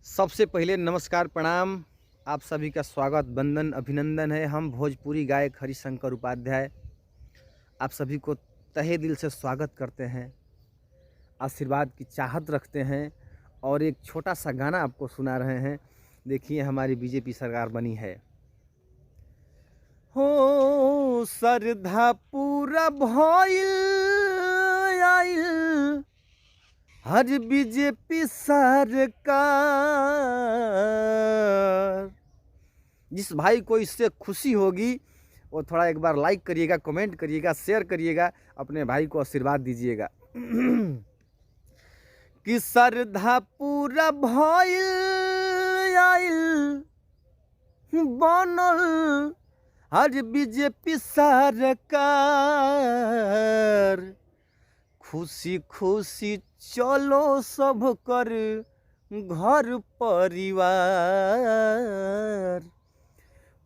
सबसे पहले नमस्कार प्रणाम। आप सभी का स्वागत वंदन अभिनंदन है। हम भोजपुरी गायक हरिशंकर उपाध्याय आप सभी को तहे दिल से स्वागत करते हैं, आशीर्वाद की चाहत रखते हैं और एक छोटा सा गाना आपको सुना रहे हैं। देखिए हमारी बीजेपी सरकार बनी है। हो श्रद्धा पूरा भइल आइल हर बीजेपी सरकार। जिस भाई को इससे खुशी होगी वो थोड़ा एक बार लाइक करिएगा, कमेंट करिएगा, शेयर करिएगा, अपने भाई को आशीर्वाद दीजिएगा। कि श्रद्धा पूरा भइल आइल बनल हर बीजेपी सरकार। खुशी खुशी चलो सब कर घर परिवार।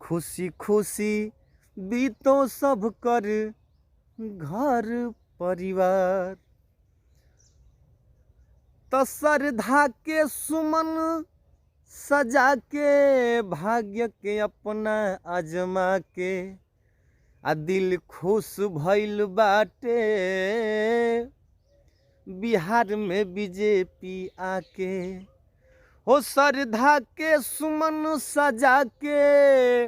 खुशी खुशी बीतो सब कर घर परिवार। तो श्रद्धा के सुमन सजा के भाग्य के अपना आजमा के आ दिल खुश भइल बाटे बिहार में बीजेपी आके। हो श्रद्धा के सुमन सजा के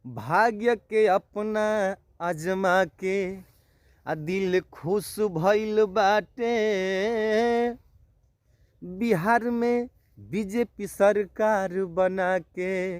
भाग्य के अपना आजमा के आ दिल खुश भइल बाटे बिहार में बीजेपी सरकार बना के।